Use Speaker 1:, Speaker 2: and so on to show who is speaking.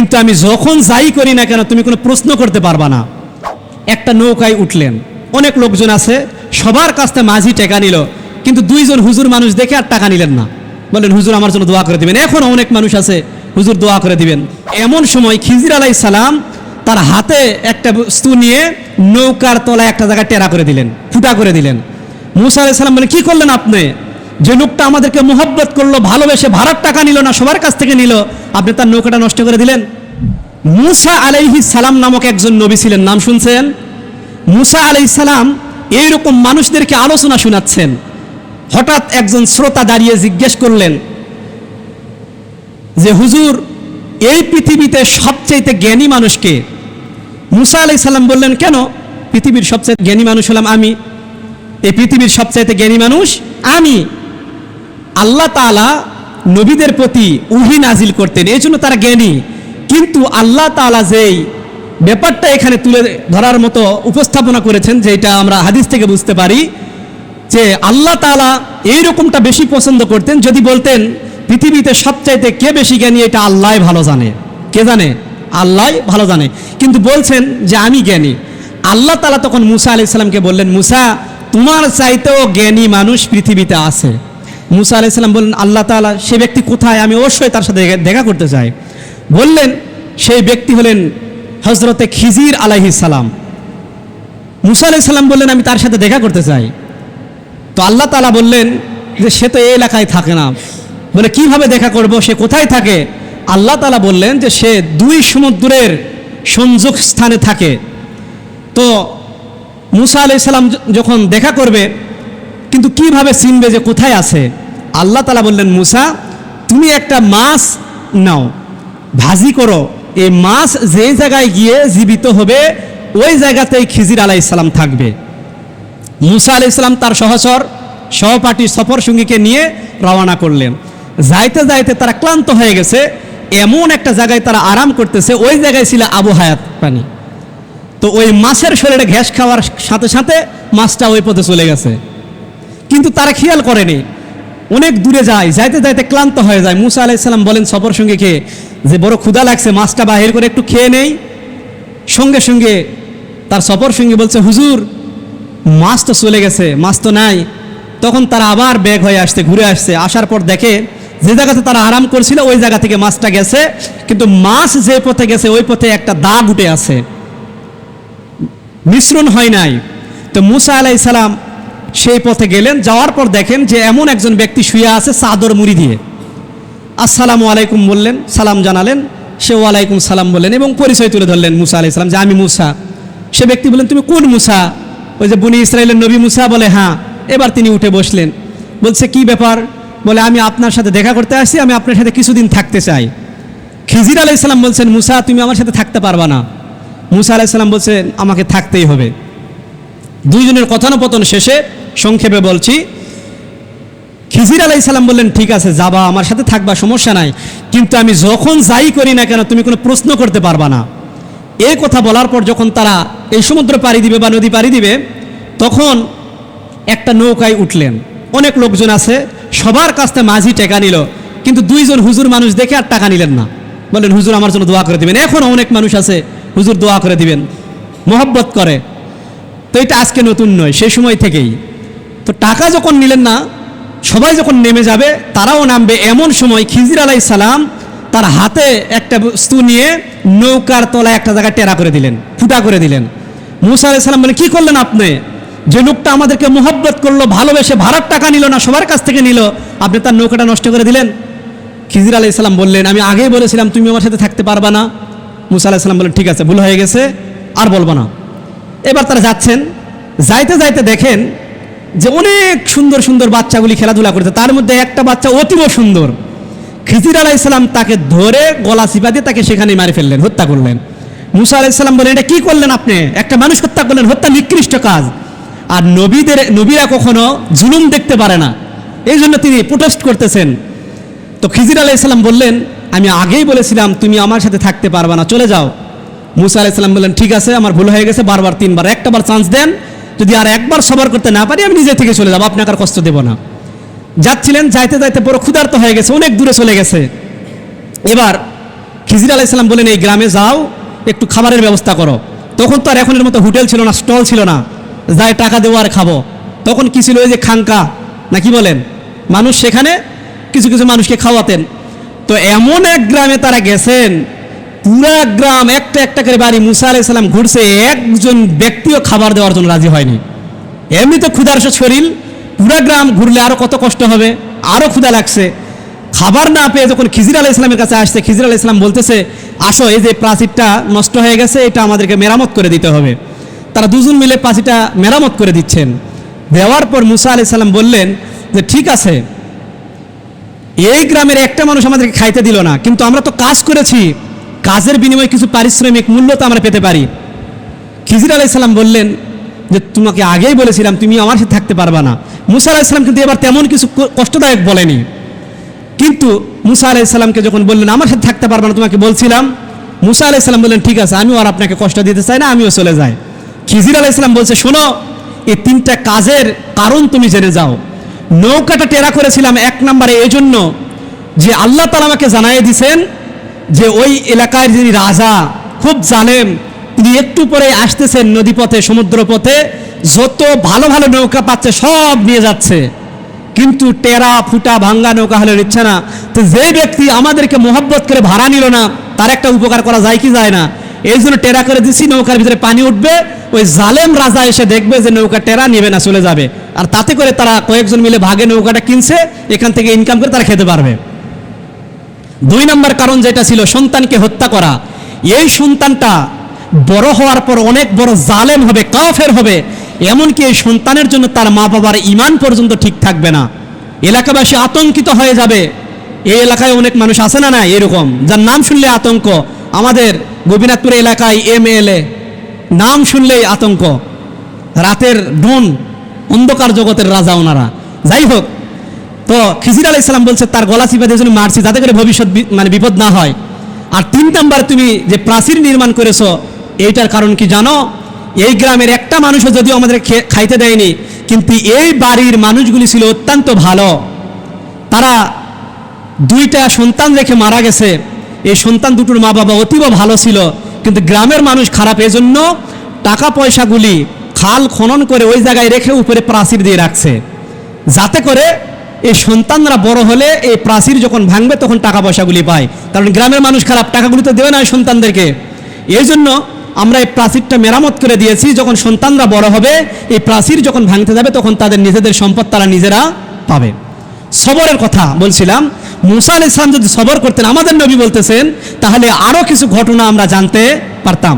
Speaker 1: কিন্তু আমি যখন যাই করি না কেন তুমি কোনো প্রশ্ন করতে পারবা না। একটা নৌকায় উঠলেন, অনেক লোকজন আছে, সবার কাছ থেকে মাঝি টাকা নিল, কিন্তু দুইজন হুজুর মানুষ দেখে আর টাকা নিলেন না। বলেন হুজুর আমার জন্য দোয়া করে দিবেন। এখনও অনেক মানুষ আছে, হুজুর দোয়া করে দিবেন। এমন সময় খিজির আলাইহিস সালাম তার হাতে একটা বস্তু নিয়ে নৌকার তলায় একটা জায়গায় টেরা করে দিলেন, ফুটা করে দিলেন। মুসা আলাইহিস সালাম বলেন, কি করলেন আপনি? যে লোকটা আমাদেরকে মোহব্বত করলো, ভালোবেসে ভাড়ার টাকা নিল না, সবার কাছ থেকে নিল, আপনি তার নৌকাটা নষ্ট করে দিলেন। মুসা আলাইহিস সালাম নামক একজন নবী ছিলেন, নাম শুনছেন? মুসা আলাইহিস সালাম এইরকম মানুষদেরকে আলোচনা শোনাচ্ছেন। হঠাৎ একজন শ্রোতা দাঁড়িয়ে জিজ্ঞেস করলেন যে হুজুর, এই পৃথিবীতে সবচাইতে জ্ঞানী মানুষকে? মুসা আলাইহিস সালাম বললেন, কেন? পৃথিবীর সবচাইতে জ্ঞানী মানুষ হলাম আমি। এই পৃথিবীর সবচাইতে জ্ঞানী মানুষ আমি। আল্লাহ তাআলা নবীদের প্রতি ওহী নাজিল করতেন, এই জন্য তারা জ্ঞানী। কিন্তু আল্লাহ তাআলা যেই ব্যাপারটা এখানে তুলে ধরার মতো উপস্থাপনা করেছেন, যেটা আমরা হাদিস থেকে বুঝতে পারি, যে আল্লাহ তাআলা এইরকমটা বেশি পছন্দ করতেন যদি বলতেন পৃথিবীতে সবচাইতে কে বেশি জ্ঞানী, এটা আল্লাহ ভালো জানে। কে জানে? আল্লাহ ভালো জানে। কিন্তু বলছেন যে আমি জ্ঞানী। আল্লাহ তাআলা তখন মুসা আলাইহিস সালামকে বললেন, মুসা, তোমার চাইতেও জ্ঞানী মানুষ পৃথিবীতে আছে। মুসা আলাইহিস সালাম বললেন, আল্লাহ তাআলা সে ব্যক্তি কোথায়? আমি অবশ্যই তার সাথে দেখা করতে চাই। বললেন, সেই ব্যক্তি হলেন হযরতে খিজির আলাইহিস সালাম। মুসা আলাইহিস সালাম বললেন, আমি তার সাথে দেখা করতে চাই। তো আল্লাহ তাআলা বললেন যে সে তো এই এলাকায় থাকে না। বলে, কিভাবে দেখা করব, সে কোথায় থাকে? আল্লাহ তাআলা বললেন যে সে দুই সমুদ্রের সংযোগ স্থানে থাকে। তো মুসা আলাইহিস সালাম যখন দেখা করবে, কিন্তু কিভাবে চিনবে যে কোথায় আছে? আল্লাহ তাআলা বললেন, মুসা, তুমি একটা মাছ নাও, ভাজি করো, এই মাছ যে জায়গায় গিয়ে জীবিত হবে ওই জায়গাতেই খিজির আলাইহিস সালাম থাকবে। মুসা আলাইহিস সালাম তার সহচর সহপাঠী সফর সঙ্গীকে নিয়ে রওনা করলেন। যাইতে যাইতে তারা ক্লান্ত হয়ে গেছে, এমন একটা জায়গায় তারা আরাম করতেছে, ওই জায়গায় ছিল আবু হায়াত পানি। তো ওই মাছের শরীরে ঘ্যাস খাওয়ার সাথে সাথে মাছটা ওই পথে চলে গেছে, কিন্তু তারা খেয়াল করেনি। অনেক দূরে যায়, যাইতে যাইতে ক্লান্ত হয়ে যায়। মুসা আলাইহিস সালাম বলেন সফর সঙ্গীকে যে বড় ক্ষুধা লাগছে, মাছটা বাহির করে একটু খেয়ে নেই। সঙ্গে সঙ্গে তার সফর সঙ্গী বলছে, হুজুর, মাছ তো চলে গেছে, মাছ তো নাই। তখন তারা আবার ব্যাগ হয়ে আসছে, ঘুরে আসছে। আসার পর দেখে যে জায়গাতে তারা আরাম করছিল ওই জায়গা থেকে মাছটা গেছে, কিন্তু মাছ যে পথে গেছে ওই পথে একটা দাগ উঠে আছে, মিশ্রণ হয় নাই। তো মুসা আলাইহিস সালাম সেই পথে গেলেন। যাওয়ার পর দেখেন যে এমন একজন ব্যক্তি শুয়ে আছে চাদর মুড়ি দিয়ে। আসসালামু আলাইকুম বললেন, সালাম জানালেন। সে ওয়ালাইকুম সালাম বললেন এবং পরিচয় তুলে ধরলেন মুসা আলাইহিস সালাম যে আমি মুসা। সে ব্যক্তি বললেন, তুমি কোন মুসা? ওই যে বনি ইসরায়েলের নবী মুসা? বলে, হ্যাঁ। এবার তিনি উঠে বসলেন। বলছে, কি ব্যাপার? বলে, আমি আপনার সাথে দেখা করতে আসছি, আমি আপনার সাথে কিছুদিন থাকতে চাই। খিজির আলাইহিস সালাম বলছেন, মুসা, তুমি আমার সাথে থাকতে পারবা না। মুসা আলাইহিস সালাম বলছেন, আমাকে থাকতেই হবে। দুইজনের কথোপকথন শেষে সংক্ষেপে বলছি, খিজির আলাইহিস সালাম বললেন, ঠিক আছে, যাবা, আমার সাথে থাকবা, সমস্যা নাই, কিন্তু আমি যখন যাই করি না কেন তুমি কোনো প্রশ্ন করতে পারবা না। এই কথা বলার পর যখন তারা এই সমুদ্র পাড়ি দিবে বা নদী পাড়ি দিবে, তখন একটা নৌকায় উঠলেন, অনেক লোকজন আছে, সবার কাছ থেকে মাঝি টাকা নিল, কিন্তু দুইজন হুজুর মানুষ দেখে আর টাকা নিলেন না। বলেন হুজুর আমার জন্য দোয়া করে দিবেন। এখনও অনেক মানুষ আছে, হুজুর দোয়া করে দিবেন, মোহব্বত করে। তো এটা আজকে নতুন নয়, সেই সময় থেকেই। তো টাকা যখন নিলেন না, সবাই যখন নেমে যাবে তারাও নামবে, এমন সময় খিজির আলাইহিস সালাম তার হাতে একটা বস্তু নিয়ে নৌকার তলায় একটা জায়গায় টেরা করে দিলেন, ফুটা করে দিলেন। মুসা আলাইহিস সালাম বলে, কি করলেন আপনি? যে লোকটা আমাদেরকে মোহব্বত করলো, ভালোবেসে ভাড়ার টাকা নিল না, সবার কাছ থেকে নিল, আপনি তার নৌকাটা নষ্ট করে দিলেন। খিজির আলাইহিস সালাম বললেন, আমি আগেই বলেছিলাম তুমি আমার সাথে থাকতে পারবা না। মুসা আলাইহিস সালাম বললেন, ঠিক আছে, ভুল হয়ে গেছে, আর বলবো না। এবার তারা যাচ্ছেন, যাইতে যাইতে দেখেন যে অনেক সুন্দর সুন্দর বাচ্চাগুলি খেলাধুলা করতে, তার মধ্যে একটা বাচ্চা অতীব সুন্দর। খিজির আলাইহিস সালাম তাকে ধরে গলা চিপা দিয়ে তাকে সেখানেই মারি ফেললেন, হত্যা করলেন। মুসা আলাইহিস সালাম বলেন, এটা কি করলেন আপনি? একটা মানুষ হত্যা করলেন, হত্যা নিকৃষ্ট কাজ। আর নবীরা কখনো জুলুম দেখতে পারে না, এই জন্য তিনি প্রোটেস্ট করতেছেন। তো খিজির আলাইহিস সালাম বললেন, আমি আগেই বলেছিলাম তুমি আমার সাথে থাকতে পারবা না, চলে যাও। মুসা আলাইহিস সালাম বললেন, ঠিক আছে, আমার ভুল হয়ে গেছে, বারবার তিনবার, একটাবার চান্স দেন, যদি আর একবার সবার করতে না পারি আমি নিজে থেকে চলে যাবো, আপনাকে আর কষ্ট দেব না। যাচ্ছিলেন, যাইতে যাইতে বড় ক্ষুধার্ত হয়ে গেছে, অনেক দূরে চলে গেছে। এবার খিজির আলাইহিস সালাম বলেন এই গ্রামে যাও, একটু খাবারের ব্যবস্থা করো। তখন তো আর এখনের মতো হোটেল ছিল না, স্টল ছিল না, যাই টাকা দেবো আর খাবো। তখন কি ছিল, ওই যে খাঙ্কা না কি বলেন, মানুষ সেখানে কিছু কিছু মানুষকে খাওয়াতেন। তো এমন এক গ্রামে তারা গেছেন, পুরা গ্রাম একটা একটা করে বাড়ি মুসা আলাইহিস সালাম ঘুরছে, একজন ব্যক্তিও খাবার দেওয়ার জন্য রাজি হয়নি। এমনি তো ক্ষুধার্ত শরীর, পুরা গ্রাম ঘুরলে আরো কত কষ্ট হবে, আরো ক্ষুধা লাগছে। খাবার না পেয়ে যখন খিজির আলাইহিস সালামের কাছে আসছে, খিজির আলাইহিস সালাম বলতেছে, আসো এই যে প্রাচীরটা নষ্ট হয়ে গেছে, এটা আমাদেরকে মেরামত করে দিতে হবে। তারা দুজন মিলে প্রাচীরটা মেরামত করে দিচ্ছেন। দেওয়ার পর মুসা আলাইহিস সালাম বললেন যে ঠিক আছে, এই গ্রামের একটা মানুষ আমাদেরকে খাইতে দিল না, কিন্তু আমরা তো কাজ করেছি, কাজের বিনিময়ে কিছু পারিশ্রমিক মূল্য তো আমরা পেতে পারি। খিজির আলাইহিস সালাম বললেন যে তোমাকে আগেই বলেছিলাম তুমি আমার সাথে থাকতে পারবা না। মুসা আলাইহিস সালাম কিন্তু এবার তেমন কিছু কষ্টদায়ক বলেনি, কিন্তু মুসা আলাইহিস সালামকে যখন বললেন আমার সাথে থাকতে পারবা না, তোমাকে বলছিলাম, মুসা আলাইহিস সালাম বললেন ঠিক আছে, আমিও আর আপনাকে কষ্ট দিতে চাই না, আমিও চলে যাই। খিজির আলাইহিস সালাম বলছে শোনো, এই তিনটা কাজের কারণ তুমি জেনে যাও। নৌকাটা টেরা করেছিলাম এক নম্বরে এই জন্য যে আল্লাহ তাআলা আমাকে জানাই দিয়েছেন যে ওই এলাকার যিনি রাজা খুব জালেম, তিনি একটু পরে আসতেছেন নদীপথে, সমুদ্র পথে যত ভালো ভালো নৌকা পাচ্ছে সব নিয়ে যাচ্ছে, কিন্তু টেরা ফুটা ভাঙ্গা নৌকা হলে নিচ্ছে না। তো যে ব্যক্তি আমাদেরকে মোহব্বত করে ভাড়া নিল না, তার একটা উপকার করা যায় কি যায় না, এই জন্য টেরা করে দিচ্ছি, নৌকার ভিতরে পানি উঠবে, ওই জালেম রাজা এসে দেখবে যে নৌকা টেরা নেবে না, চলে যাবে, আর তাতে করে তারা কয়েকজন মিলে ভাগে নৌকাটা কিনছে, এখান থেকে ইনকাম করে তারা খেতে পারবে। 2 নম্বর কারণ যেটা ছিল সন্তানকে হত্যা করা, এই সন্তানটা বড় হওয়ার পর অনেক বড় জালেম হবে, কাফের হবে, এমনকি এই সন্তানের জন্য তার মা বাবার ঈমান পর্যন্ত ঠিক থাকবে না, এলাকাবাসী আতঙ্কিত হয়ে যাবে। এই এলাকায় অনেক মানুষ আছে না, না এরকম যার নাম শুনলে আতঙ্ক। আমাদের গোপীনাথপুর এলাকায় MLA নাম শুনলেই আতঙ্ক, রাতের ডন, অন্ধকার জগতের রাজা ওনারা। যাই হোক, তো খিজির আলাইহিস সালাম বলছে তার গলা চিপে দিয়ে জন্য মারছি যাতে করে ভবিষ্যৎ মানে বিপদ না হয়। আর 3 নাম্বার, তুমি যে প্রাচীর নির্মাণ করেছো এইটার কারণ কি জানো? এই গ্রামের একটা মানুষও যদিও আমাদের খাইতে দেয়নি, কিন্তু এই বাড়ির মানুষগুলি ছিল অত্যন্ত ভালো, তারা 2টা সন্তান রেখে মারা গেছে, এই সন্তান দুটোর মা বাবা অতীব ভালো ছিল, কিন্তু গ্রামের মানুষ খারাপ, এজন্য টাকা পয়সাগুলি খাল খনন করে ওই জায়গায় রেখে উপরে প্রাচীর দিয়ে রাখছে, যাতে করে এই সন্তানরা বড় হলে এই প্রাচীর যখন ভাঙবে তখন টাকা পয়সাগুলি পায়। কারণ গ্রামের মানুষ খারাপ, টাকাগুলি তো দেবে না এই সন্তানদেরকে, এই জন্য আমরা এই প্রাচীরটা মেরামত করে দিয়েছি। যখন সন্তানরা বড় হবে, এই প্রাচীর যখন ভাঙতে যাবে তখন তাদের নিজেদের সম্পদ তারা নিজেরা পাবে। সবরের কথা বলছিলাম, মুসা আলাইহিস সালাম যদি সবর করতেন, আমাদের নবী বলতেছেন, তাহলে আরো কিছু ঘটনা আমরা জানতে পারতাম।